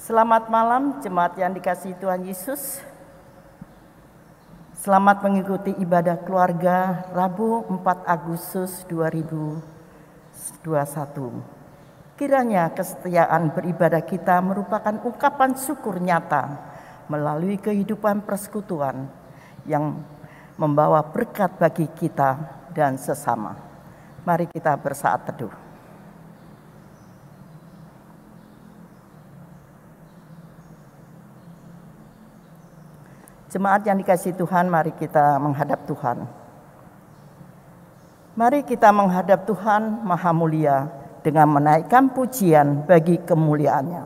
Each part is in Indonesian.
Selamat malam jemaat yang dikasihi Tuhan Yesus. Selamat mengikuti ibadah keluarga Rabu 4 Agustus 2021. Kiranya kesetiaan beribadah kita merupakan ungkapan syukur nyata melalui kehidupan persekutuan yang membawa berkat bagi kita dan sesama. Mari kita bersaat teduh. Jemaat yang dikasihi Tuhan, mari kita menghadap Tuhan. Mari kita menghadap Tuhan Maha Mulia dengan menaikkan pujian bagi kemuliaannya.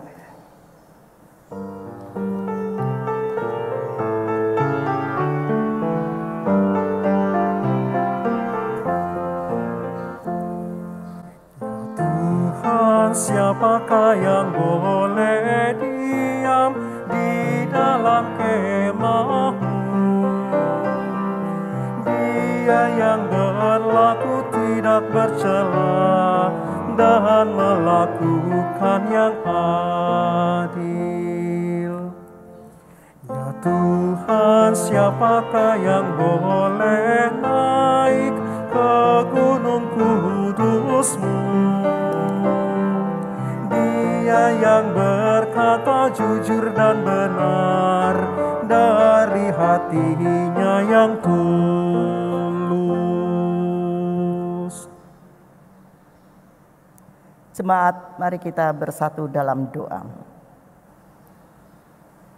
Tuhan, siapakah yang boleh diam di dalam kemah-Mu? Dia yang berlaku tidak bercela dan melakukan yang adil. Ya Tuhan, siapakah yang boleh naik ke gunung kudus-Mu? Dia yang berkata jujur dan benar dari hatinya yang tulus. Jemaat, mari kita bersatu dalam doa.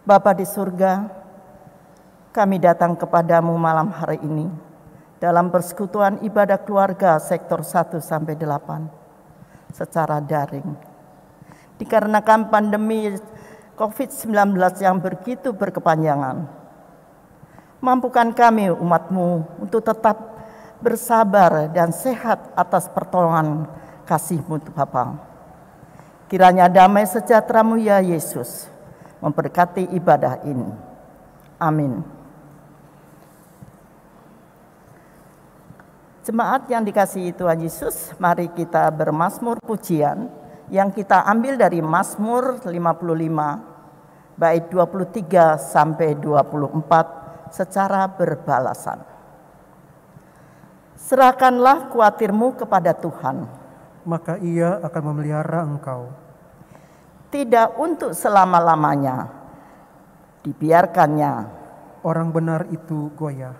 Bapa di surga, kami datang kepadamu malam hari ini dalam persekutuan ibadah keluarga sektor 1 sampai 8 secara daring. Dikarenakan pandemi COVID-19 yang begitu berkepanjangan, mampukan kami umat-Mu untuk tetap bersabar dan sehat atas pertolongan kasih-Mu Bapa. Kiranya damai sejahtera-Mu ya Yesus memberkati ibadah ini. Amin. Jemaat yang dikasihi Tuhan Yesus, mari kita bermazmur pujian yang kita ambil dari Mazmur 55 bait 23 sampai 24 secara berbalasan. Serahkanlah khawatirmu kepada Tuhan, maka Ia akan memelihara engkau. Tidak untuk selama-lamanya dibiarkannya Orang benar itu goyah.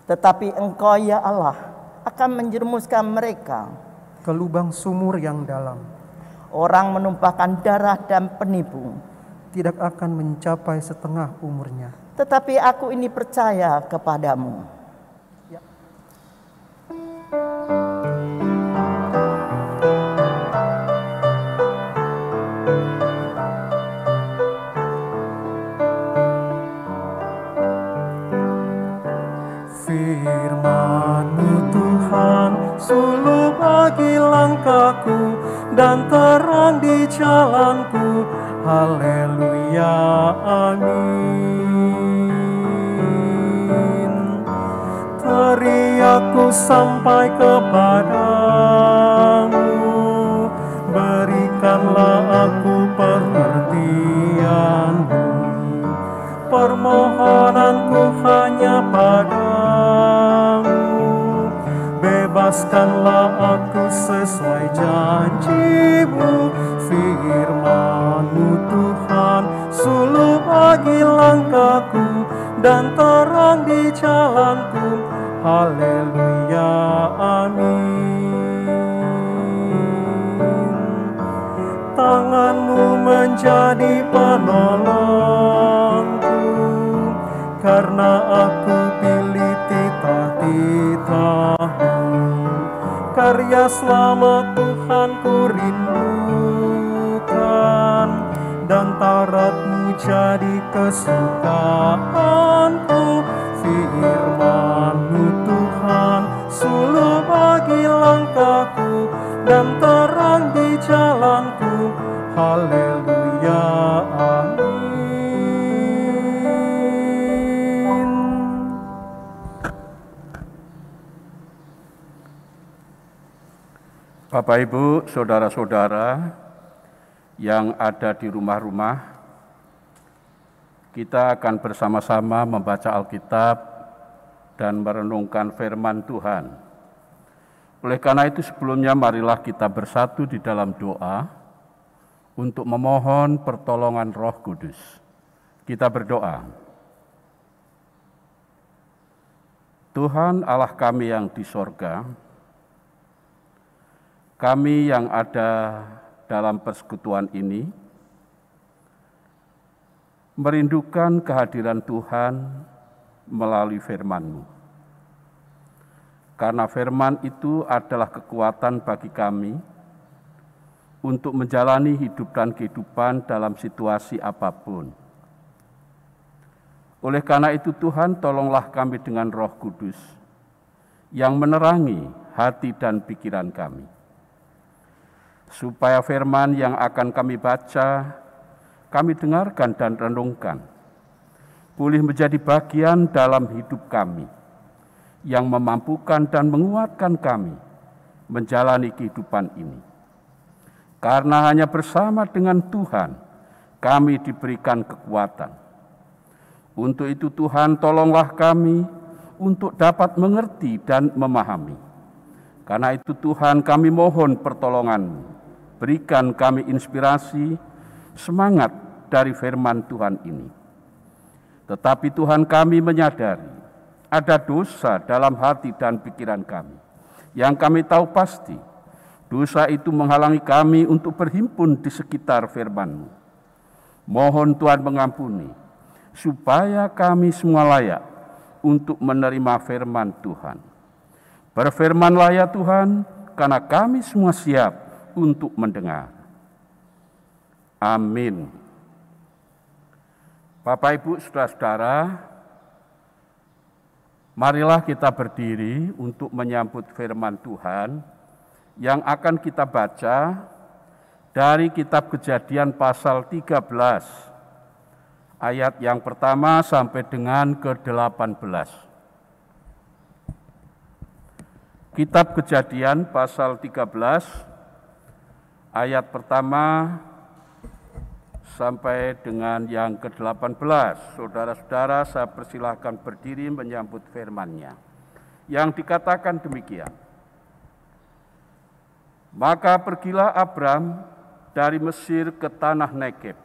Tetapi Engkau ya Allah akan menjerumuskan mereka Ke lubang sumur yang dalam. Orang menumpahkan darah dan penipu Tidak akan mencapai setengah umurnya. Tetapi aku ini percaya kepadamu. Ya. Firman-Mu Tuhan, suluh bagi langkahku dan terang di jalanku. Haleluya, amin. Teriakku sampai kepadamu, berikanlah aku pengertian-Mu. Permohonanku hanya padamu, bebaskanlah aku sesuai janji-Mu. Firman-Mu Tuhan, suluh bagi langkahku dan terang di jalanku. Haleluya, amin. Tangan-Mu menjadi penolongku, karena aku pilih titah-titah-Mu. Karya selamat Tuhan ku rindukan, dan Taurat-Mu jadi kesukaanku. Firman-Mu Tuhan, suluh bagi langkahku dan terang di jalanku. Haleluya, amin. Bapak, Ibu, saudara-saudara, yang ada di rumah-rumah, kita akan bersama-sama membaca Alkitab dan merenungkan firman Tuhan. Oleh karena itu sebelumnya marilah kita bersatu di dalam doa untuk memohon pertolongan Roh Kudus. Kita berdoa. Tuhan Allah kami yang di sorga, kami yang ada dalam persekutuan ini, merindukan kehadiran Tuhan melalui firman-Mu. Karena firman itu adalah kekuatan bagi kami untuk menjalani hidup dan kehidupan dalam situasi apapun. Oleh karena itu Tuhan, tolonglah kami dengan Roh Kudus yang menerangi hati dan pikiran kami, supaya firman yang akan kami baca, kami dengarkan dan renungkan, boleh menjadi bagian dalam hidup kami, yang memampukan dan menguatkan kami menjalani kehidupan ini. Karena hanya bersama dengan Tuhan, kami diberikan kekuatan. Untuk itu Tuhan, tolonglah kami untuk dapat mengerti dan memahami. Karena itu Tuhan, kami mohon pertolongan-Mu. Berikan kami inspirasi, semangat dari firman Tuhan ini. Tetapi Tuhan, kami menyadari ada dosa dalam hati dan pikiran kami. Yang kami tahu pasti, dosa itu menghalangi kami untuk berhimpun di sekitar firman-Mu. Mohon Tuhan mengampuni, supaya kami semua layak untuk menerima firman Tuhan. Berfirmanlah ya Tuhan, karena kami semua siap untuk mendengar. Amin. Bapak, Ibu, saudara-saudara, marilah kita berdiri untuk menyambut firman Tuhan yang akan kita baca dari kitab Kejadian pasal 13, ayat yang pertama sampai dengan ke-18. Kitab Kejadian pasal 13, ayat pertama sampai dengan yang ke-18. Saudara-saudara, saya persilahkan berdiri menyambut firman-Nya. Yang dikatakan demikian. Maka pergilah Abram dari Mesir ke tanah Negeb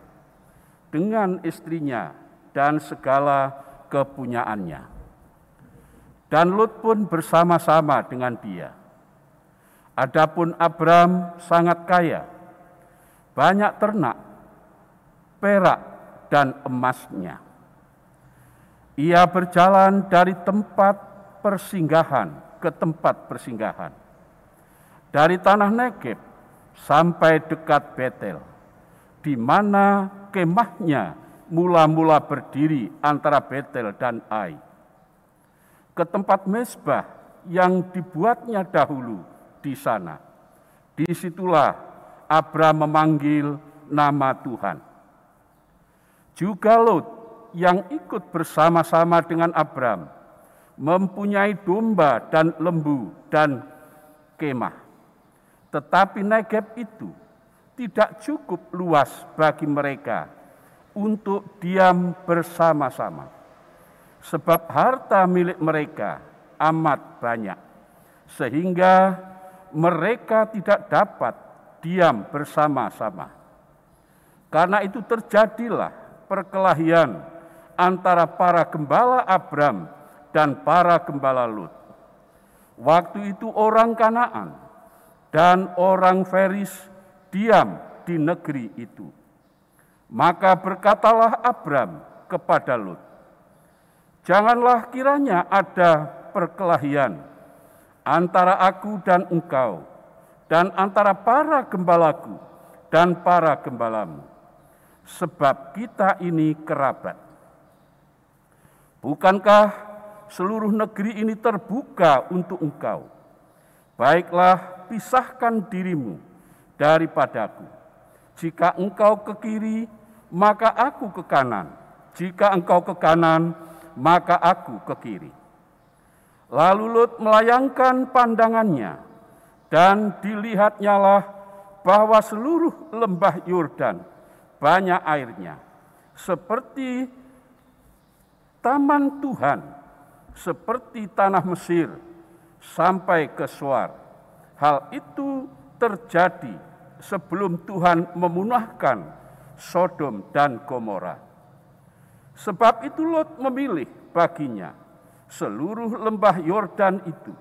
dengan istrinya dan segala kepunyaannya. Dan Lut pun bersama-sama dengan dia. Adapun Abram sangat kaya, banyak ternak, perak, dan emasnya. Ia berjalan dari tempat persinggahan ke tempat persinggahan, dari tanah Negeb sampai dekat Betel, di mana kemahnya mula-mula berdiri antara Betel dan Ai, ke tempat mezbah yang dibuatnya dahulu di sana. Disitulah Abram memanggil nama Tuhan. Juga Lot yang ikut bersama-sama dengan Abram mempunyai domba dan lembu dan kemah. Tetapi Negeb itu tidak cukup luas bagi mereka untuk diam bersama-sama, sebab harta milik mereka amat banyak, sehingga mereka tidak dapat diam bersama-sama. Karena itu terjadilah perkelahian antara para gembala Abram dan para gembala Lut. Waktu itu orang Kanaan dan orang Feris diam di negeri itu. Maka berkatalah Abram kepada Lut, janganlah kiranya ada perkelahian antara aku dan engkau, dan antara para gembalaku dan para gembalamu, sebab kita ini kerabat. Bukankah seluruh negeri ini terbuka untuk engkau? Baiklah, pisahkan dirimu daripadaku. Jika engkau ke kiri, maka aku ke kanan. Jika engkau ke kanan, maka aku ke kiri. Lalu Lut melayangkan pandangannya, dan dilihatnyalah bahwa seluruh lembah Yordan banyak airnya, seperti taman Tuhan, seperti tanah Mesir sampai ke Soar. Hal itu terjadi sebelum Tuhan memunahkan Sodom dan Gomora. Sebab itu Lot memilih baginya seluruh lembah Yordan itu.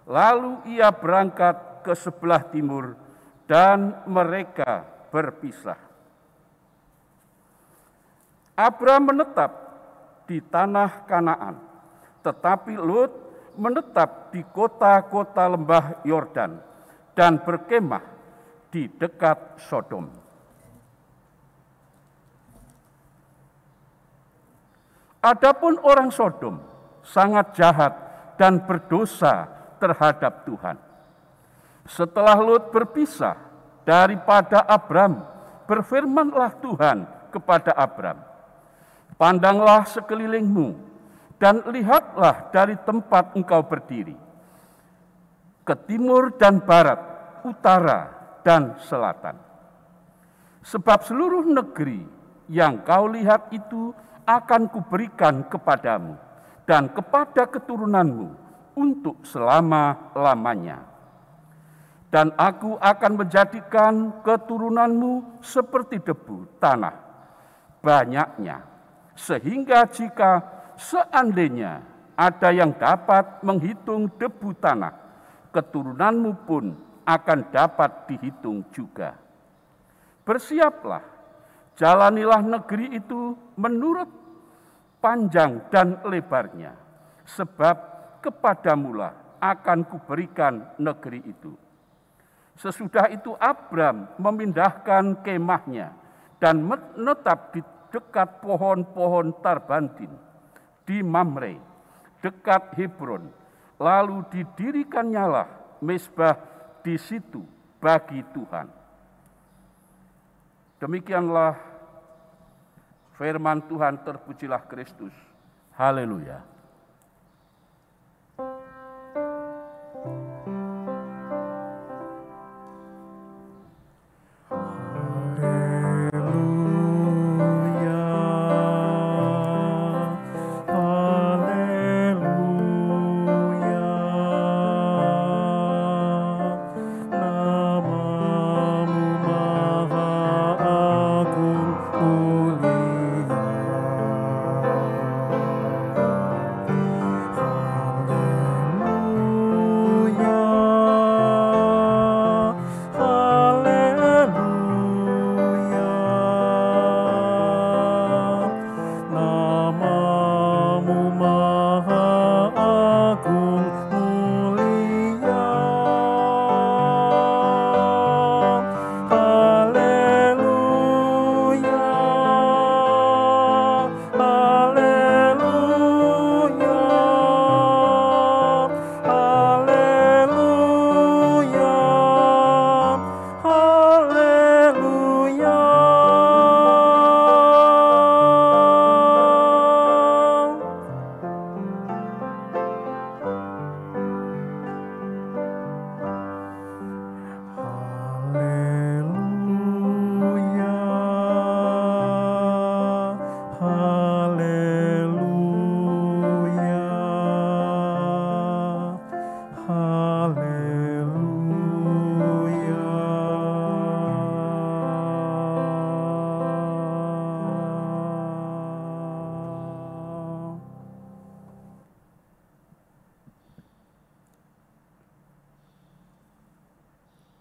Lalu ia berangkat ke sebelah timur dan mereka berpisah. Abram menetap di tanah Kanaan, tetapi Lot menetap di kota-kota lembah Yordan dan berkemah di dekat Sodom. Adapun orang Sodom sangat jahat dan berdosa terhadap Tuhan. Setelah Lot berpisah daripada Abram, berfirmanlah Tuhan kepada Abram, "Pandanglah sekelilingmu dan lihatlah dari tempat engkau berdiri, ke timur dan barat, utara dan selatan. Sebab seluruh negeri yang kau lihat itu akan kuberikan kepadamu dan kepada keturunanmu untuk selama-lamanya. Dan aku akan menjadikan keturunanmu seperti debu tanah, banyaknya, sehingga jika seandainya ada yang dapat menghitung debu tanah, keturunanmu pun akan dapat dihitung juga. Bersiaplah, jalanilah negeri itu menurut panjang dan lebarnya, sebab kepadamulah akan kuberikan negeri itu." Sesudah itu Abram memindahkan kemahnya dan menetap di dekat pohon-pohon Tarbantin di Mamre, dekat Hebron. Lalu didirikannya mezbah di situ bagi Tuhan. Demikianlah firman Tuhan, terpujilah Kristus. Haleluya.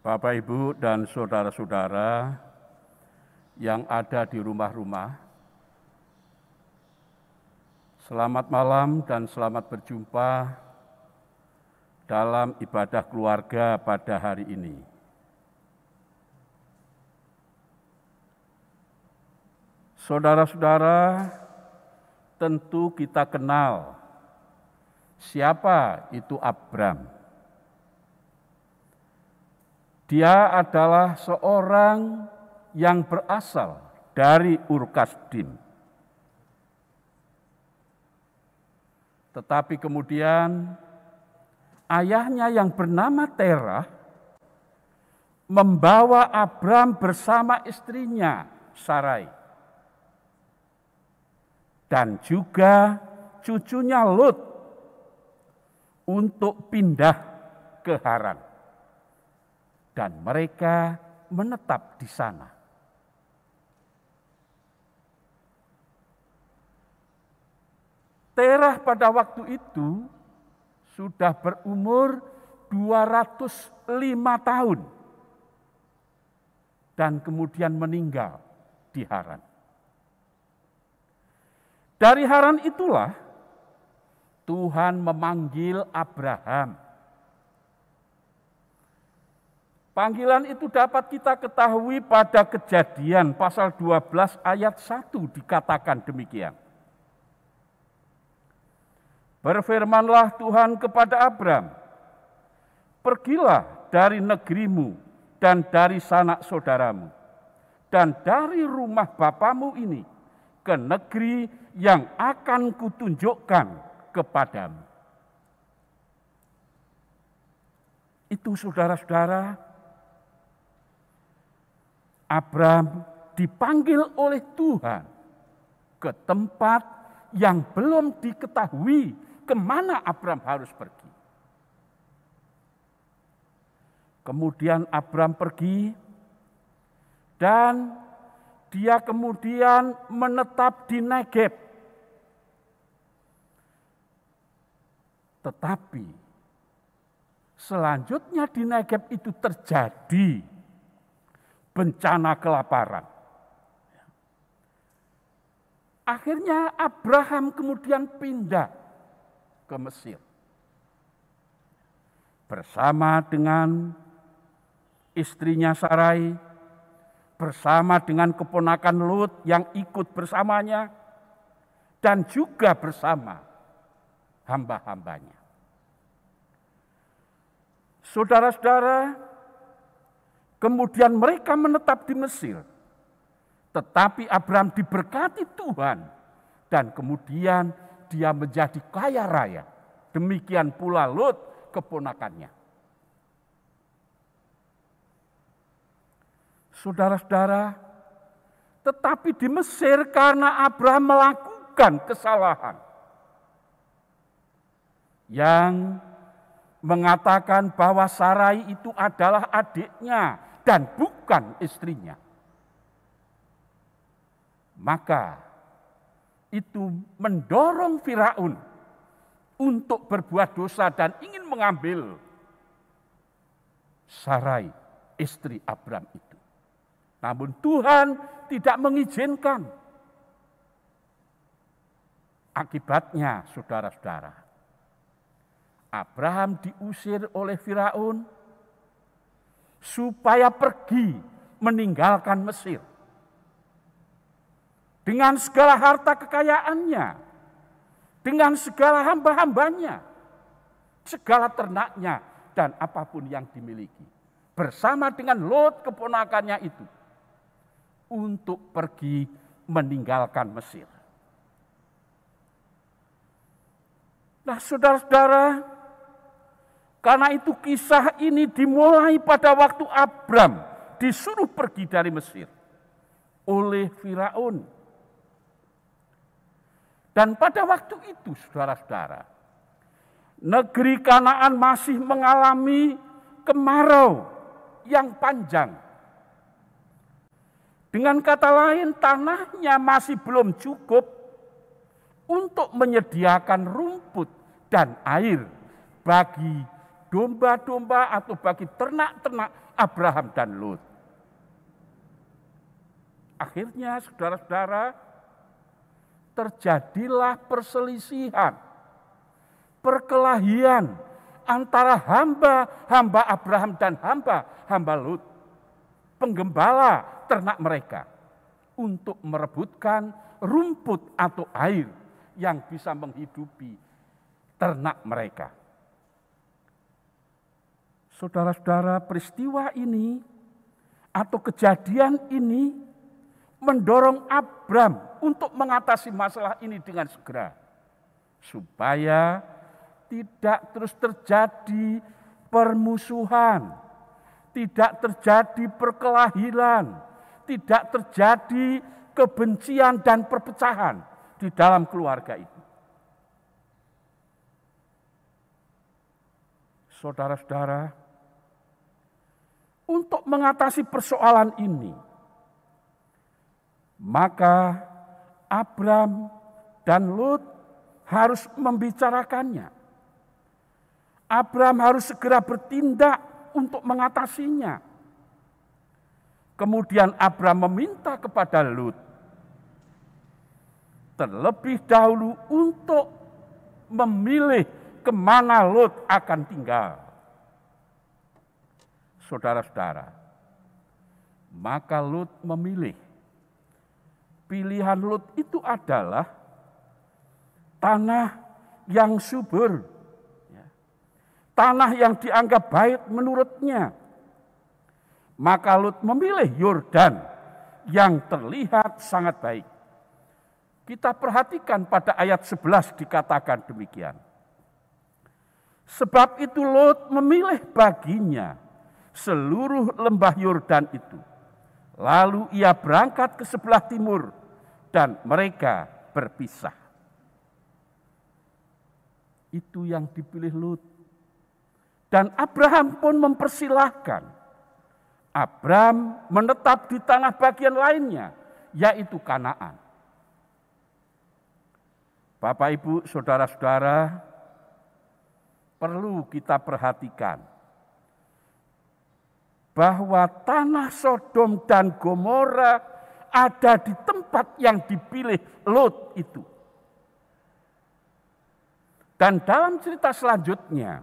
Bapak, Ibu, dan saudara-saudara yang ada di rumah-rumah, selamat malam dan selamat berjumpa dalam ibadah keluarga pada hari ini. Saudara-saudara, tentu kita kenal siapa itu Abram. Dia adalah seorang yang berasal dari Ur Kasdim. Tetapi kemudian ayahnya yang bernama Terah membawa Abram bersama istrinya Sarai dan juga cucunya Lot untuk pindah ke Haran, dan mereka menetap di sana. Terah pada waktu itu sudah berumur 205 tahun dan kemudian meninggal di Haran. Dari Haran itulah Tuhan memanggil Abraham. Panggilan itu dapat kita ketahui pada Kejadian pasal 12 ayat 1 dikatakan demikian. Berfirmanlah Tuhan kepada Abram, pergilah dari negerimu dan dari sanak saudaramu dan dari rumah bapamu ini ke negeri yang akan kutunjukkan kepadamu. Itu saudara-saudara, Abram dipanggil oleh Tuhan ke tempat yang belum diketahui kemana Abram harus pergi. Kemudian Abram pergi dan dia kemudian menetap di Negeb. Tetapi selanjutnya di Negeb itu terjadi bencana kelaparan. Akhirnya Abraham kemudian pindah ke Mesir bersama dengan istrinya Sarai, bersama dengan keponakan Lot yang ikut bersamanya, dan juga bersama hamba-hambanya. Saudara-saudara, kemudian mereka menetap di Mesir, tetapi Abram diberkati Tuhan, dan kemudian dia menjadi kaya raya. Demikian pula Lot, keponakannya. Saudara-saudara, tetapi di Mesir karena Abraham melakukan kesalahan yang mengatakan bahwa Sarai itu adalah adiknya dan bukan istrinya, maka itu mendorong Firaun untuk berbuat dosa dan ingin mengambil Sarai, istri Abram itu. Namun Tuhan tidak mengizinkan. Akibatnya, saudara-saudara, Abraham diusir oleh Firaun supaya pergi meninggalkan Mesir. Dengan segala harta kekayaannya, dengan segala hamba-hambanya, segala ternaknya, dan apapun yang dimiliki. Bersama dengan Lot keponakannya itu, untuk pergi meninggalkan Mesir. Nah saudara-saudara, karena itu kisah ini dimulai pada waktu Abram disuruh pergi dari Mesir oleh Firaun. Dan pada waktu itu, saudara-saudara, negeri Kanaan masih mengalami kemarau yang panjang. Dengan kata lain, tanahnya masih belum cukup untuk menyediakan rumput dan air bagi domba-domba atau bagi ternak-ternak Abraham dan Lot. Akhirnya, saudara-saudara, terjadilah perselisihan, perkelahian antara hamba Abraham dan hamba Lot, penggembala ternak mereka, untuk merebutkan rumput atau air yang bisa menghidupi ternak mereka. Saudara-saudara, peristiwa ini atau kejadian ini mendorong Abram untuk mengatasi masalah ini dengan segera, supaya tidak terus terjadi permusuhan, tidak terjadi perkelahian, tidak terjadi kebencian dan perpecahan di dalam keluarga itu. Saudara-saudara, untuk mengatasi persoalan ini, maka Abram dan Lut harus membicarakannya. Abram harus segera bertindak untuk mengatasinya. Kemudian Abram meminta kepada Lut terlebih dahulu untuk memilih kemana Lut akan tinggal. Saudara-saudara, maka Lut memilih. Pilihan Lut itu adalah tanah yang subur, tanah yang dianggap baik menurutnya. Maka Lut memilih Yordan yang terlihat sangat baik. Kita perhatikan pada ayat 11 dikatakan demikian. Sebab itu Lut memilih baginya seluruh lembah Yordan itu. Lalu ia berangkat ke sebelah timur dan mereka berpisah. Itu yang dipilih Lut. Dan Abraham pun mempersilahkan Abram menetap di tanah bagian lainnya, yaitu Kanaan. Bapak, Ibu, saudara-saudara, perlu kita perhatikan bahwa tanah Sodom dan Gomora ada di tempat yang dipilih Lot itu. Dan dalam cerita selanjutnya,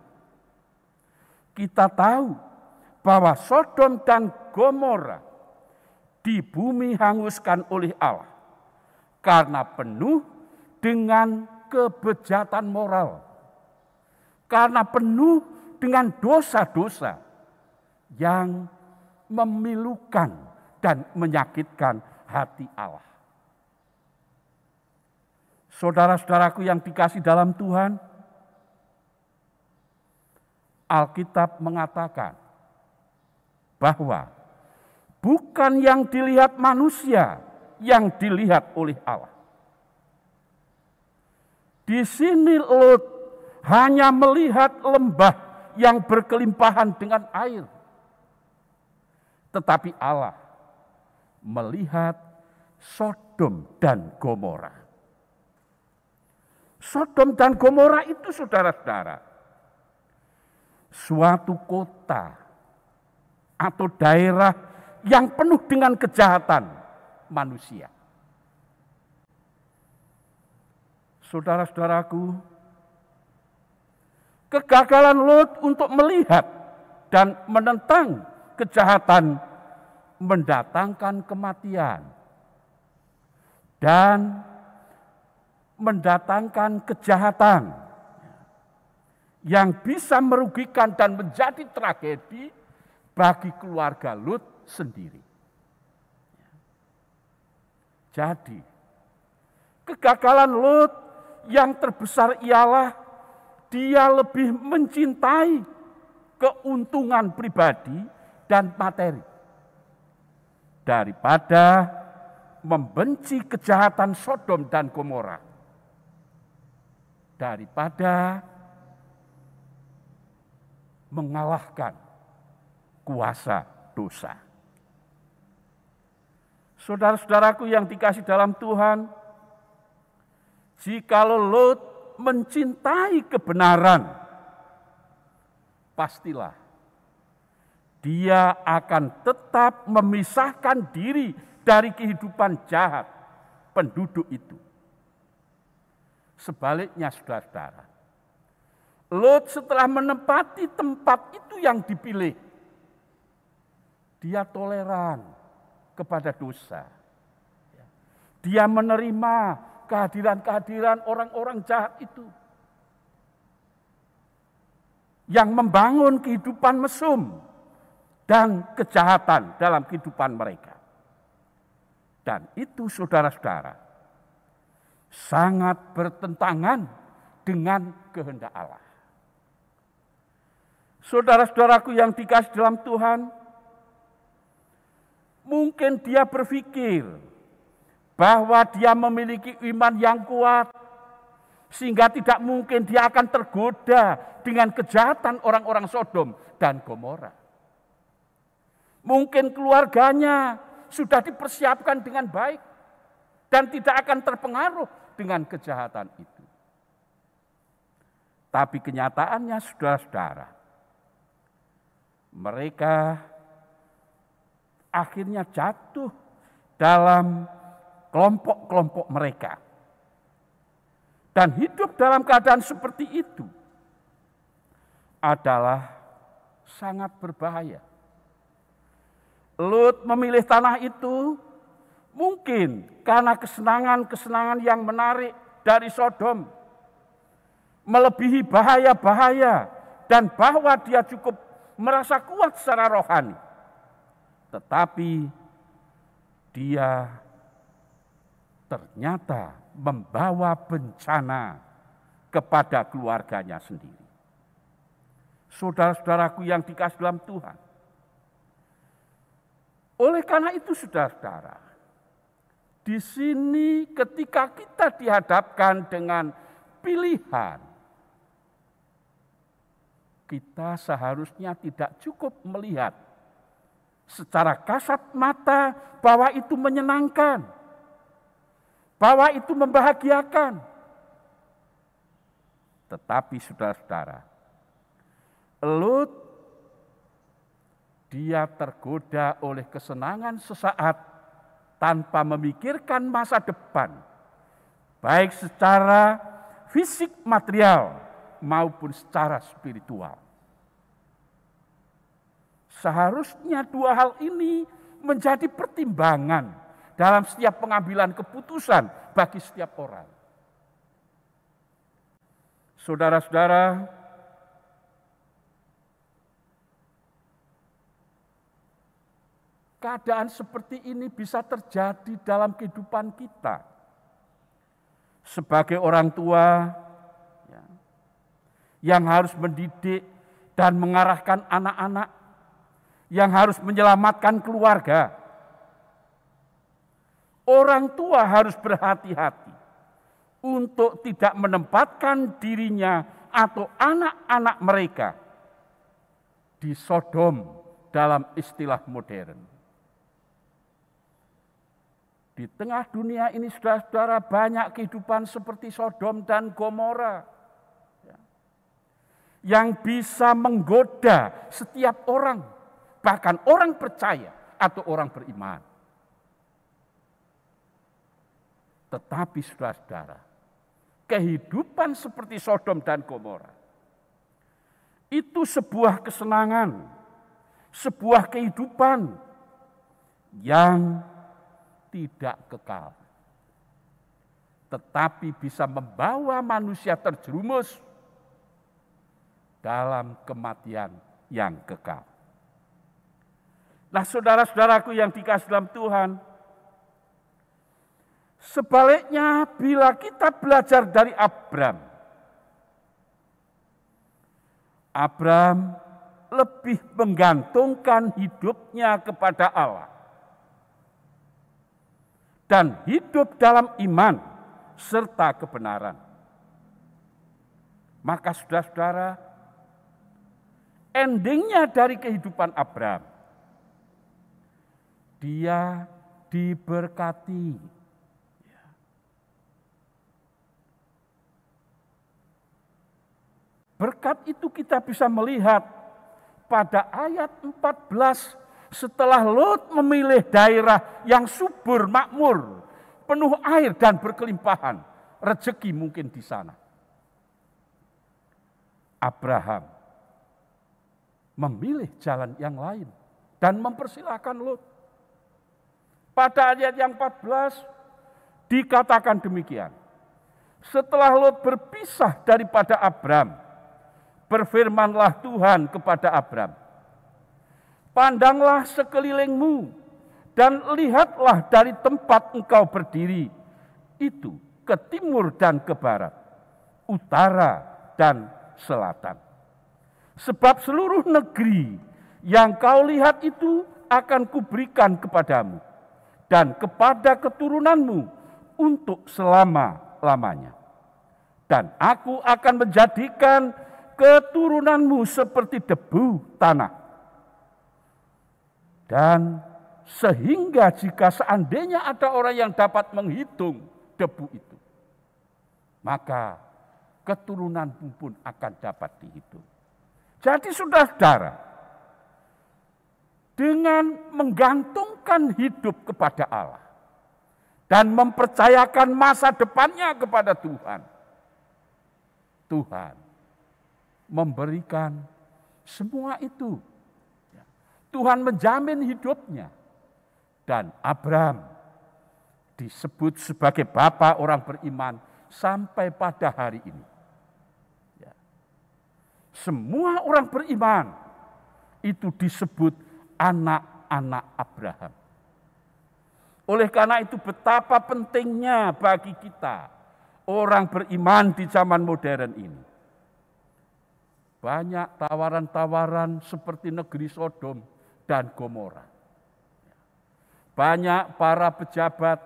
kita tahu bahwa Sodom dan Gomora di bumi hanguskan oleh Allah karena penuh dengan kebejatan moral, karena penuh dengan dosa-dosa yang memilukan dan menyakitkan hati Allah. Saudara-saudaraku yang dikasih dalam Tuhan, Alkitab mengatakan bahwa bukan yang dilihat manusia yang dilihat oleh Allah. Di sini Lot hanya melihat lembah yang berkelimpahan dengan air. Tetapi Allah melihat Sodom dan Gomora. Sodom dan Gomora itu, saudara-saudara, suatu kota atau daerah yang penuh dengan kejahatan manusia. Saudara-saudaraku, kegagalan Lot untuk melihat dan menentang kejahatan mendatangkan kematian dan mendatangkan kejahatan yang bisa merugikan dan menjadi tragedi bagi keluarga Lot sendiri. Jadi, kegagalan Lot yang terbesar ialah dia lebih mencintai keuntungan pribadi dan materi daripada membenci kejahatan Sodom dan Gomora, daripada mengalahkan kuasa dosa. Saudara-saudaraku yang dikasih dalam Tuhan, jikalau Lot mencintai kebenaran, pastilah dia akan tetap memisahkan diri dari kehidupan jahat penduduk itu. Sebaliknya, saudara-saudara, Lot setelah menempati tempat itu yang dipilih, dia toleran kepada dosa. Dia menerima kehadiran-kehadiran orang-orang jahat itu yang membangun kehidupan mesum dan kejahatan dalam kehidupan mereka. Dan itu, saudara-saudara, sangat bertentangan dengan kehendak Allah. Saudara-saudaraku yang dikasih dalam Tuhan, Mungkin dia berpikir bahwa dia memiliki iman yang kuat, sehingga tidak mungkin dia akan tergoda dengan kejahatan orang-orang Sodom dan Gomora. Mungkin keluarganya sudah dipersiapkan dengan baik dan tidak akan terpengaruh dengan kejahatan itu. Tapi kenyataannya, saudara-saudara, mereka akhirnya jatuh dalam kelompok-kelompok mereka. Dan hidup dalam keadaan seperti itu adalah sangat berbahaya. Lut memilih tanah itu mungkin karena kesenangan-kesenangan yang menarik dari Sodom, melebihi bahaya-bahaya, dan bahwa dia cukup merasa kuat secara rohani. Tetapi dia ternyata membawa bencana kepada keluarganya sendiri. Saudara-saudaraku yang dikasihi dalam Tuhan, oleh karena itu saudara-saudara, di sini ketika kita dihadapkan dengan pilihan, kita seharusnya tidak cukup melihat secara kasat mata bahwa itu menyenangkan, bahwa itu membahagiakan. Tetapi saudara-saudara, Lut, dia tergoda oleh kesenangan sesaat tanpa memikirkan masa depan, baik secara fisik material maupun secara spiritual. Seharusnya dua hal ini menjadi pertimbangan dalam setiap pengambilan keputusan bagi setiap orang. Saudara-saudara, keadaan seperti ini bisa terjadi dalam kehidupan kita. Sebagai orang tua yang harus mendidik dan mengarahkan anak-anak, yang harus menyelamatkan keluarga, orang tua harus berhati-hati untuk tidak menempatkan dirinya atau anak-anak mereka di Sodom dalam istilah modern. Di tengah dunia ini, saudara-saudara, banyak kehidupan seperti Sodom dan Gomora yang bisa menggoda setiap orang, bahkan orang percaya atau orang beriman. Tetapi saudara-saudara, kehidupan seperti Sodom dan Gomora itu sebuah kesenangan, sebuah kehidupan yang tidak kekal, tetapi bisa membawa manusia terjerumus dalam kematian yang kekal. Nah, saudara-saudaraku yang dikasihi dalam Tuhan, sebaliknya bila kita belajar dari Abram lebih menggantungkan hidupnya kepada Allah dan hidup dalam iman serta kebenaran. Maka saudara-saudara, endingnya dari kehidupan Abram, dia diberkati. Berkat itu kita bisa melihat pada ayat 14, setelah Lut memilih daerah yang subur, makmur, penuh air dan berkelimpahan, rezeki mungkin di sana. Abraham memilih jalan yang lain dan mempersilahkan Lut. Pada ayat yang 14 dikatakan demikian. Setelah Lut berpisah daripada Abram, berfirmanlah Tuhan kepada Abram, pandanglah sekelilingmu dan lihatlah dari tempat engkau berdiri itu ke timur dan ke barat, utara dan selatan. Sebab seluruh negeri yang kau lihat itu akan kuberikan kepadamu dan kepada keturunanmu untuk selama-lamanya. Dan aku akan menjadikan keturunanmu seperti debu tanah. Dan sehingga jika seandainya ada orang yang dapat menghitung debu itu, maka keturunanmu pun akan dapat dihitung. Jadi saudara-saudara, dengan menggantungkan hidup kepada Allah dan mempercayakan masa depannya kepada Tuhan, Tuhan memberikan semua itu. Tuhan menjamin hidupnya. Dan Abraham disebut sebagai bapa orang beriman sampai pada hari ini. Semua orang beriman itu disebut anak-anak Abraham. Oleh karena itu betapa pentingnya bagi kita orang beriman di zaman modern ini. Banyak tawaran-tawaran seperti negeri Sodom dan Gomora. Banyak para pejabat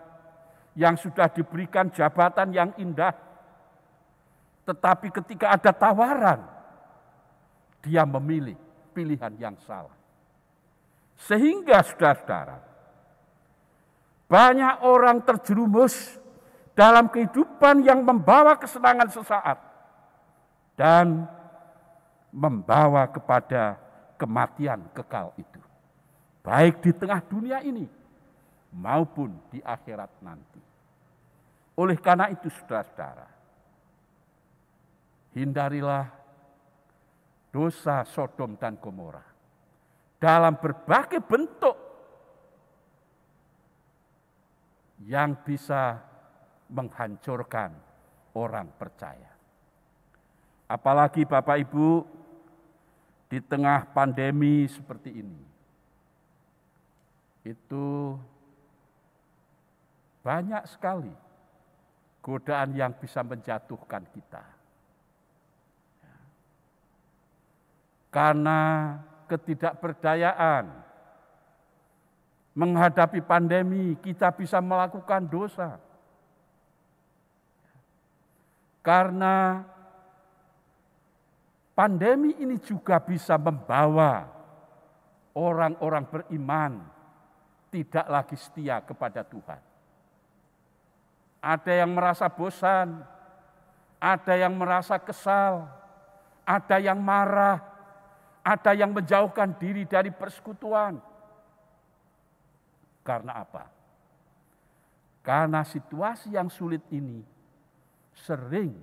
yang sudah diberikan jabatan yang indah, tetapi ketika ada tawaran, dia memilih pilihan yang salah. Sehingga saudara-saudara, banyak orang terjerumus dalam kehidupan yang membawa kesenangan sesaat dan membawa kepada kematian kekal itu. Baik di tengah dunia ini maupun di akhirat nanti. Oleh karena itu saudara-saudara, hindarilah dosa Sodom dan Gomora dalam berbagai bentuk yang bisa menghancurkan orang percaya. Apalagi Bapak Ibu, di tengah pandemi seperti ini, itu banyak sekali godaan yang bisa menjatuhkan kita. Karena ketidakberdayaan menghadapi pandemi, kita bisa melakukan dosa. Karena pandemi ini juga bisa membawa orang-orang beriman tidak lagi setia kepada Tuhan. Ada yang merasa bosan, ada yang merasa kesal, ada yang marah, ada yang menjauhkan diri dari persekutuan. Karena apa? Karena situasi yang sulit ini sering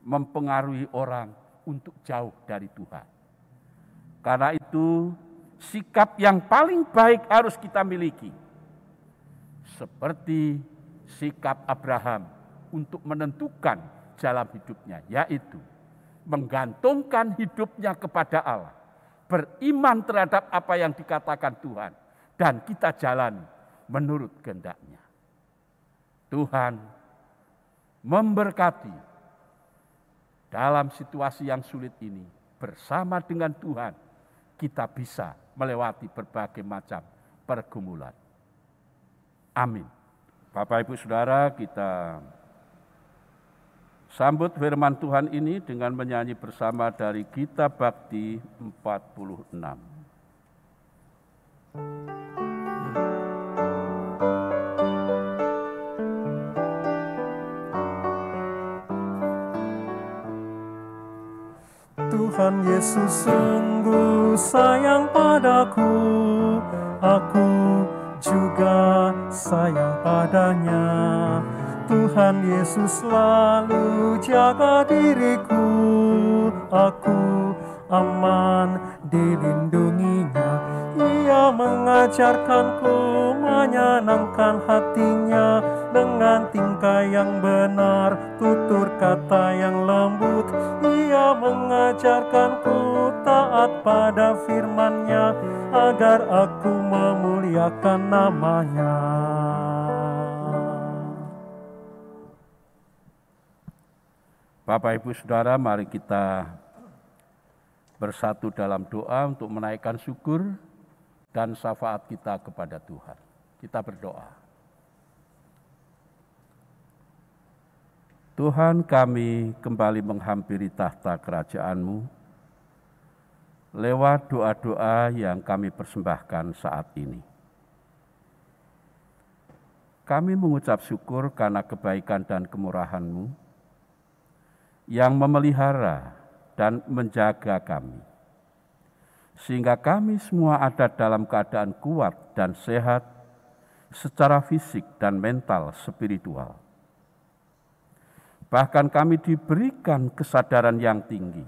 mempengaruhi orang untuk jauh dari Tuhan. Karena itu, sikap yang paling baik harus kita miliki. Seperti sikap Abraham untuk menentukan jalan hidupnya, yaitu menggantungkan hidupnya kepada Allah, beriman terhadap apa yang dikatakan Tuhan, dan kita jalan menurut kehendak-Nya. Tuhan memberkati dalam situasi yang sulit ini. Bersama dengan Tuhan, kita bisa melewati berbagai macam pergumulan. Amin. Bapak Ibu Saudara, kita sambut firman Tuhan ini dengan menyanyi bersama dari Kitab Bakti 46. Tuhan Yesus sungguh sayang padaku, aku juga sayang padanya. Tuhan Yesus selalu jaga diriku, aku aman dilindunginya. Ia mengajarkanku menyenangkan hatinya, dengan tingkah yang benar, tutur kata yang lembut. Ia mengajarkanku taat pada firman-Nya, agar aku memuliakan nama-Nya. Bapak Ibu Saudara, mari kita bersatu dalam doa untuk menaikkan syukur dan syafaat kita kepada Tuhan. Kita berdoa. Tuhan, kami kembali menghampiri tahta kerajaan-Mu lewat doa-doa yang kami persembahkan saat ini. Kami mengucap syukur karena kebaikan dan kemurahan-Mu yang memelihara dan menjaga kami, sehingga kami semua ada dalam keadaan kuat dan sehat secara fisik dan mental spiritual. Bahkan kami diberikan kesadaran yang tinggi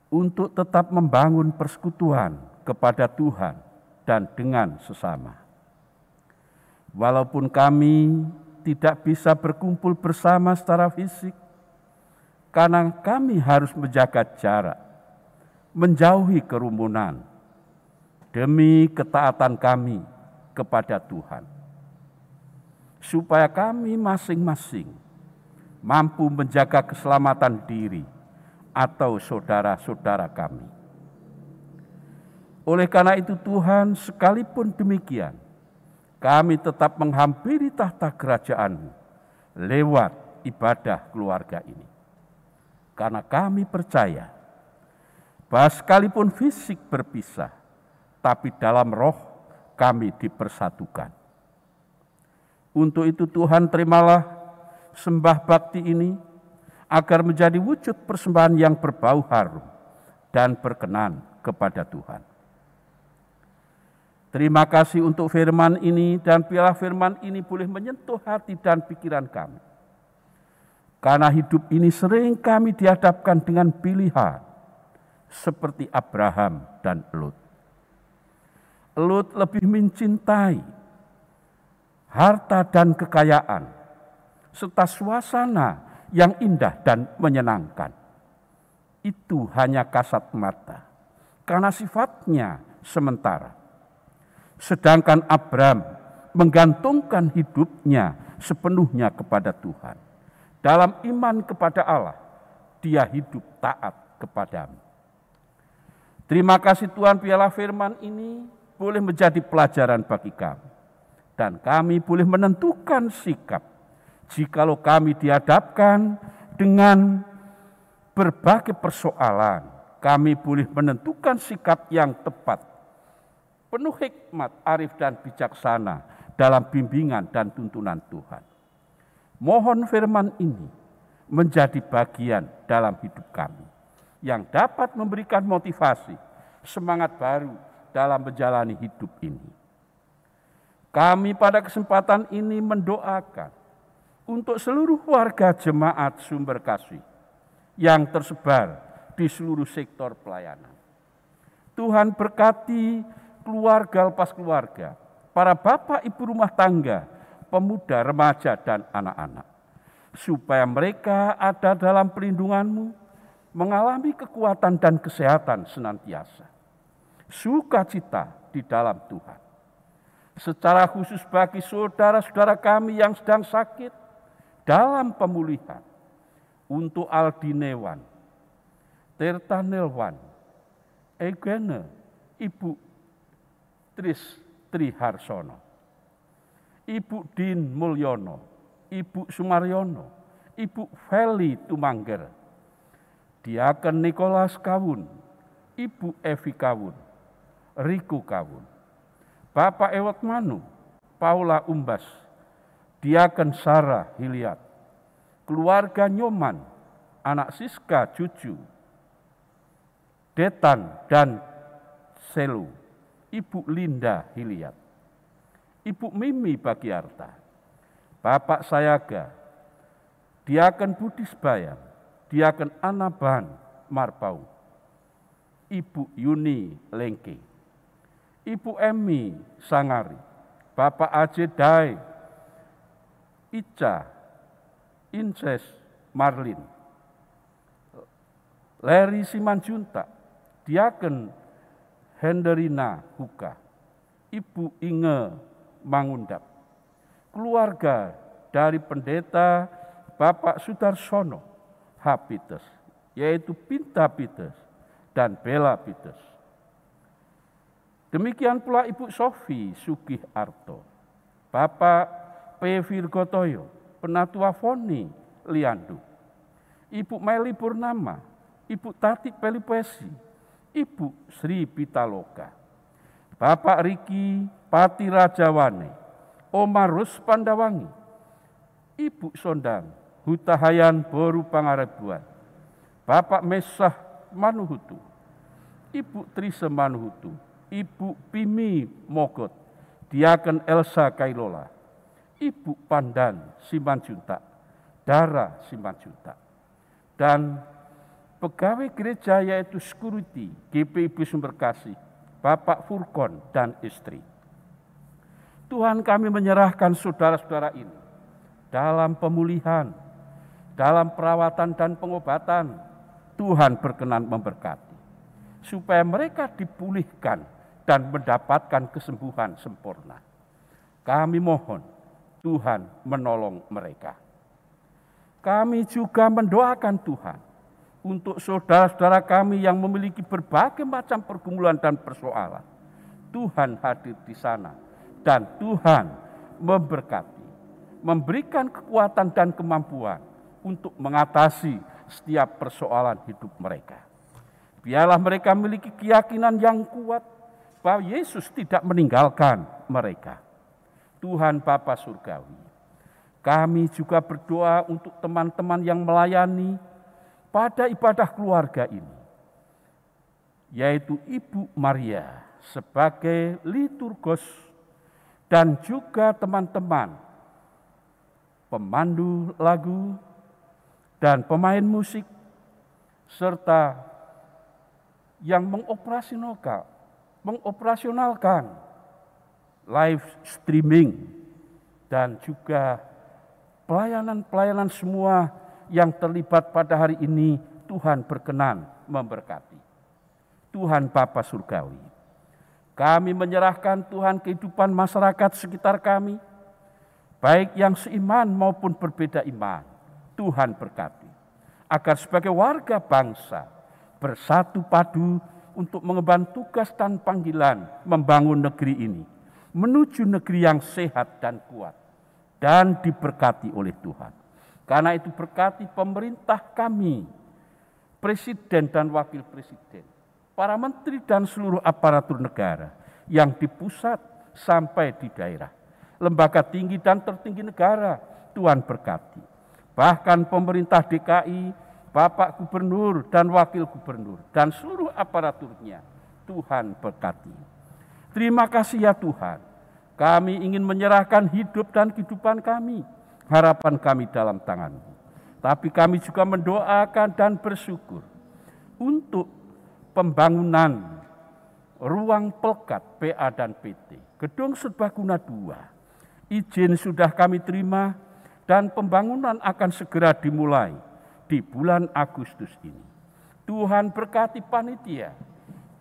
untuk tetap membangun persekutuan kepada Tuhan dan dengan sesama. Walaupun kami tidak bisa berkumpul bersama secara fisik, karena kami harus menjaga jarak, menjauhi kerumunan, demi ketaatan kami kepada Tuhan. Supaya kami masing-masing mampu menjaga keselamatan diri atau saudara-saudara kami. Oleh karena itu Tuhan, sekalipun demikian, kami tetap menghampiri tahta kerajaan-Mu lewat ibadah keluarga ini. Karena kami percaya bahwa sekalipun fisik berpisah, tapi dalam roh kami dipersatukan. Untuk itu Tuhan, terimalah sembah bakti ini agar menjadi wujud persembahan yang berbau harum dan berkenan kepada Tuhan. Terima kasih untuk firman ini, dan biarlah firman ini boleh menyentuh hati dan pikiran kami. Karena hidup ini sering kami dihadapkan dengan pilihan seperti Abraham dan Lot. Lot lebih mencintai harta dan kekayaan serta suasana yang indah dan menyenangkan. Itu hanya kasat mata, karena sifatnya sementara. Sedangkan Abraham menggantungkan hidupnya sepenuhnya kepada Tuhan. Dalam iman kepada Allah, dia hidup taat kepadamu. Terima kasih Tuhan, biarlah firman ini boleh menjadi pelajaran bagi kami. Dan kami boleh menentukan sikap jikalau kami dihadapkan dengan berbagai persoalan. Kami boleh menentukan sikap yang tepat, penuh hikmat, arif dan bijaksana dalam bimbingan dan tuntunan Tuhan. Mohon firman ini menjadi bagian dalam hidup kami yang dapat memberikan motivasi, semangat baru dalam menjalani hidup ini. Kami pada kesempatan ini mendoakan untuk seluruh warga jemaat Sumber Kasih yang tersebar di seluruh sektor pelayanan. Tuhan berkati keluarga lepas keluarga, para bapak ibu rumah tangga, pemuda, remaja, dan anak-anak, supaya mereka ada dalam perlindungan-Mu, mengalami kekuatan dan kesehatan senantiasa, sukacita di dalam Tuhan. Secara khusus bagi saudara-saudara kami yang sedang sakit dalam pemulihan, untuk Aldinewan, Tirtanilwan, Egene, Ibu Triharsono, Ibu Din Mulyono, Ibu Sumaryono, Ibu Feli Tumangger, Diaken Nikolas Kawun, Ibu Evi Kawun, Riku Kawun, Bapak Ewot Manu, Paula Umbas, Diaken Sarah Hiliat, keluarga Nyoman, anak Siska Cucu, Detan dan Selu, Ibu Linda Hiliat, Ibu Mimi Bagiarta, Bapak Sayaga, Diaken Budi Sebayan, Diaken Anaban Marpau, Ibu Yuni Lengke, Ibu Emi Sangari, Bapak Aje Dai, Ica, Inces Marlin, Leri Simanjunta, Diaken Henderina Huka, Ibu Inge Mangundap, keluarga dari pendeta Bapak Sudarsono Hapites, yaitu Pinta Pites dan Bella Pites. Demikian pula Ibu Sofi Sugih Arto, Bapak P. Virgotoyo, Penatua Foni Liandu, Ibu Meli Purnama, Ibu Tati Pelipesi, Ibu Sri Pitaloka, Bapak Riki Pati Rajawane, Omar Rus Pandawangi, Ibu Sondang Hutahayan Boru Pangarebuan, Bapak Mesah Manuhutu, Ibu Trise Manuhutu, Ibu Pimi Mogot, Diaken Elsa Kailola, Ibu Pandan Simanjuntak, Dara Simanjuntak, dan pegawai gereja yaitu security GPIB Sumberkasih, Bapak Furkon dan istri. Tuhan, kami menyerahkan saudara-saudara ini dalam pemulihan, dalam perawatan dan pengobatan. Tuhan berkenan memberkati, supaya mereka dipulihkan dan mendapatkan kesembuhan sempurna. Kami mohon Tuhan menolong mereka. Kami juga mendoakan Tuhan untuk saudara-saudara kami yang memiliki berbagai macam pergumulan dan persoalan. Tuhan hadir di sana dan Tuhan memberkati, memberikan kekuatan dan kemampuan untuk mengatasi setiap persoalan hidup mereka. Biarlah mereka memiliki keyakinan yang kuat bahwa Yesus tidak meninggalkan mereka. Tuhan Bapa Surgawi, kami juga berdoa untuk teman-teman yang melayani pada ibadah keluarga ini, yaitu Ibu Maria sebagai liturgos dan juga teman-teman pemandu lagu dan pemain musik, serta yang mengoperasionalkan live streaming dan juga pelayanan-pelayanan semua yang terlibat pada hari ini. Tuhan berkenan memberkati. Tuhan Bapa Surgawi, kami menyerahkan Tuhan kehidupan masyarakat sekitar kami, baik yang seiman maupun berbeda iman. Tuhan berkati, agar sebagai warga bangsa bersatu padu untuk mengemban tugas dan panggilan membangun negeri ini, menuju negeri yang sehat dan kuat, dan diberkati oleh Tuhan. Karena itu berkati pemerintah kami, presiden dan wakil presiden, para menteri dan seluruh aparatur negara yang di pusat sampai di daerah, lembaga tinggi dan tertinggi negara, Tuhan berkati. Bahkan pemerintah DKI, Bapak Gubernur dan Wakil Gubernur dan seluruh aparaturnya, Tuhan berkati. Terima kasih ya Tuhan, kami ingin menyerahkan hidup dan kehidupan kami, harapan kami dalam tangan-Mu. Tapi kami juga mendoakan dan bersyukur untuk pembangunan ruang pelkat PA dan PT, Gedung Serbaguna 2. Izin sudah kami terima dan pembangunan akan segera dimulai di bulan Agustus ini. Tuhan berkati panitia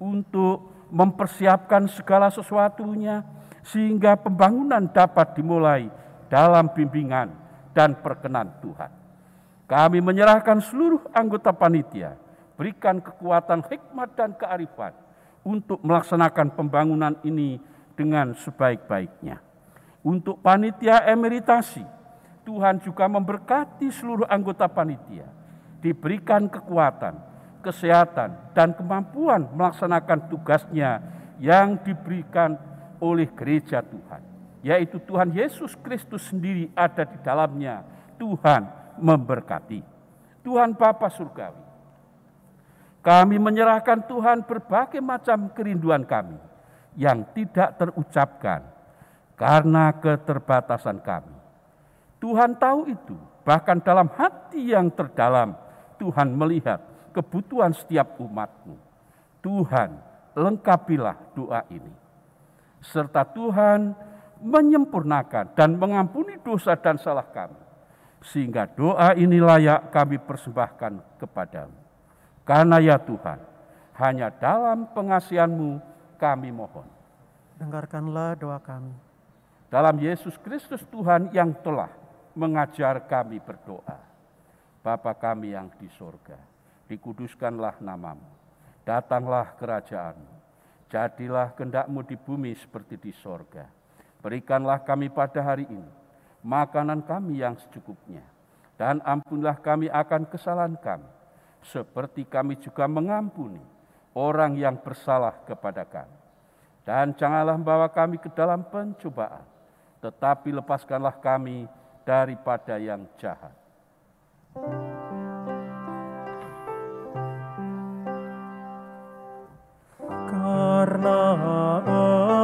untuk mempersiapkan segala sesuatunya sehingga pembangunan dapat dimulai dalam bimbingan dan perkenan Tuhan. Kami menyerahkan seluruh anggota panitia, berikan kekuatan hikmat dan kearifan untuk melaksanakan pembangunan ini dengan sebaik-baiknya. Untuk panitia emeritasi, Tuhan juga memberkati seluruh anggota panitia, diberikan kekuatan, kesehatan, dan kemampuan melaksanakan tugasnya yang diberikan oleh gereja Tuhan, yaitu Tuhan Yesus Kristus sendiri ada di dalamnya. Tuhan memberkati. Tuhan Bapa Surgawi, kami menyerahkan Tuhan berbagai macam kerinduan kami yang tidak terucapkan karena keterbatasan kami. Tuhan tahu itu, bahkan dalam hati yang terdalam Tuhan melihat kebutuhan setiap umat-Mu. Tuhan, lengkapilah doa ini. Serta Tuhan menyempurnakan dan mengampuni dosa dan salah kami, sehingga doa ini layak kami persembahkan kepadamu. Karena ya Tuhan, hanya dalam pengasihan-Mu kami mohon. Dengarkanlah doa kami. Dalam Yesus Kristus Tuhan yang telah mengajar kami berdoa. Bapa kami yang di sorga, dikuduskanlah nama-Mu, datanglah kerajaan-Mu, Jadilah kehendak-Mu di bumi seperti di sorga. Berikanlah kami pada hari ini makanan kami yang secukupnya. Dan ampunilah kami akan kesalahan kami, seperti kami juga mengampuni orang yang bersalah kepada kami. Dan janganlah membawa kami ke dalam pencobaan, tetapi lepaskanlah kami daripada yang jahat. Karena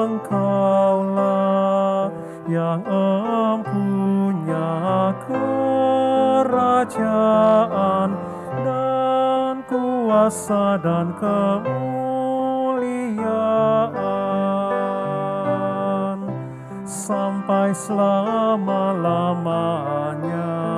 Engkaulah yang empunya kerajaan dan kuasa dan kemuliaan sampai selama-lamanya.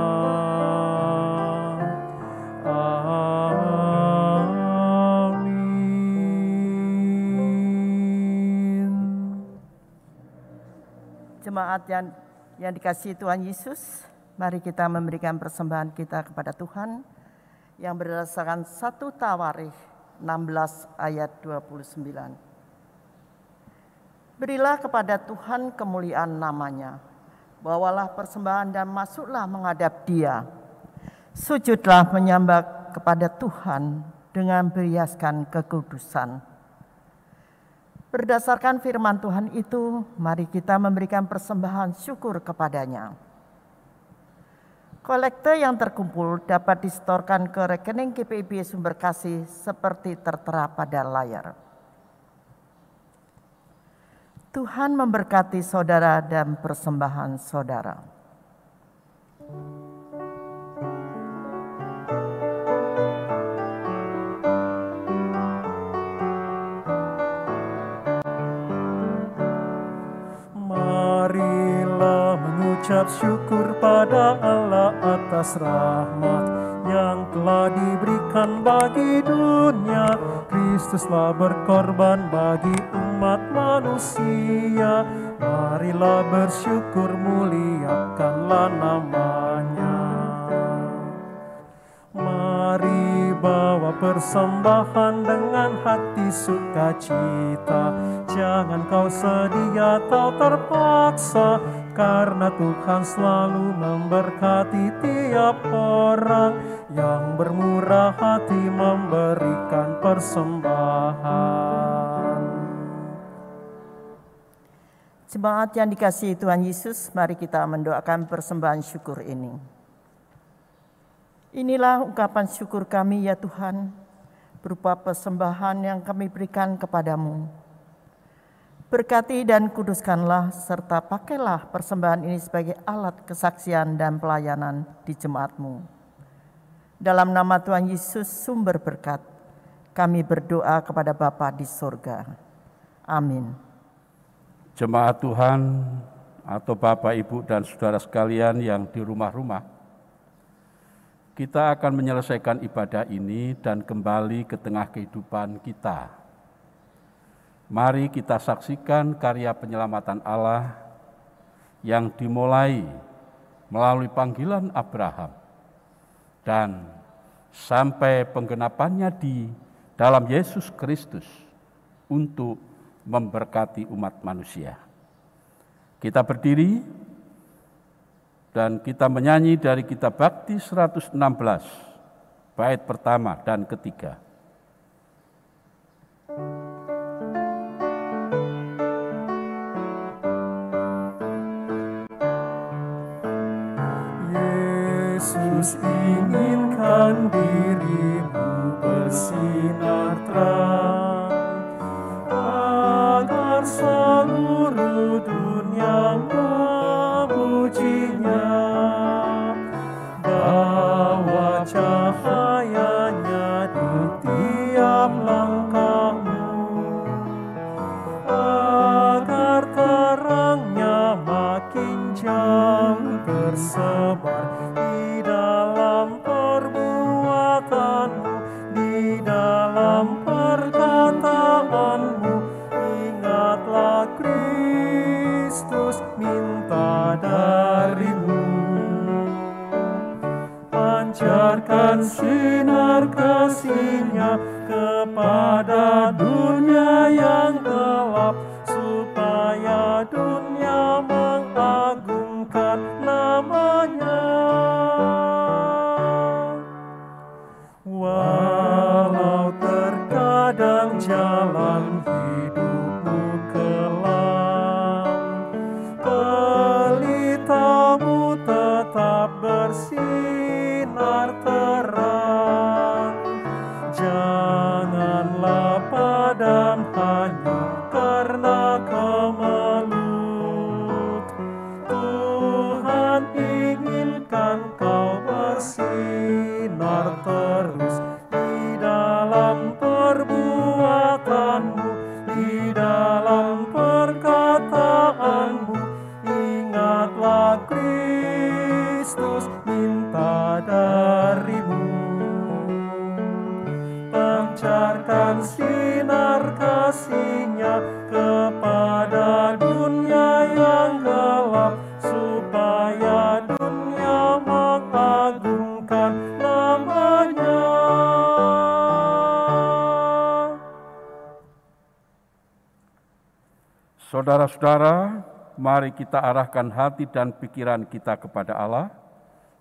Jemaat yang dikasihi Tuhan Yesus, mari kita memberikan persembahan kita kepada Tuhan yang berdasarkan 1 Tawarikh 16 ayat 29. Berilah kepada Tuhan kemuliaan namanya, bawalah persembahan dan masuklah menghadap Dia. Sujudlah menyembah kepada Tuhan dengan berhiaskan kekudusan. Berdasarkan firman Tuhan itu, mari kita memberikan persembahan syukur kepada-Nya. Kolekte yang terkumpul dapat disetorkan ke rekening GPIB Sumber Kasih seperti tertera pada layar. Tuhan memberkati saudara dan persembahan saudara. Ucap syukur pada Allah atas rahmat yang telah diberikan bagi dunia. Kristuslah berkorban bagi umat manusia. Marilah bersyukur, muliakanlah namanya. Mari bawa persembahan dengan hati sukacita. Jangan kau sedih atau terpaksa, karena Tuhan selalu memberkati tiap orang yang bermurah hati memberikan persembahan. Jemaat yang dikasihi Tuhan Yesus, mari kita mendoakan persembahan syukur ini. Inilah ungkapan syukur kami ya Tuhan, berupa persembahan yang kami berikan kepadamu. Berkati dan kuduskanlah serta pakailah persembahan ini sebagai alat kesaksian dan pelayanan di jemaat-Mu. Dalam nama Tuhan Yesus sumber berkat, kami berdoa kepada Bapa di surga. Amin. Jemaat Tuhan atau Bapak, Ibu, dan saudara sekalian yang di rumah-rumah, kita akan menyelesaikan ibadah ini dan kembali ke tengah kehidupan kita. Mari kita saksikan karya penyelamatan Allah yang dimulai melalui panggilan Abraham dan sampai penggenapannya di dalam Yesus Kristus untuk memberkati umat manusia. Kita berdiri dan kita menyanyi dari kitab Bakti 116, bait pertama dan ketiga. Yesus inginkan dirimu bersinar terang, agar seluruh dunia memujinya. Bawa cahayanya di tiap langkahmu, agar terangnya makin jauh tersebar di dalam perbuatanmu, di dalam perkataanmu. Ingatlah Kristus minta darimu, pancarkan sinar kasih-Nya kepada dunia yang Saudara-saudara, mari kita arahkan hati dan pikiran kita kepada Allah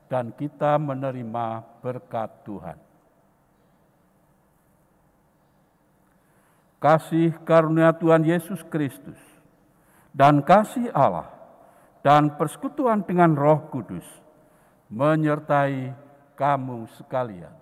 dan kita menerima berkat Tuhan. Kasih karunia Tuhan Yesus Kristus dan kasih Allah dan persekutuan dengan Roh Kudus menyertai kamu sekalian.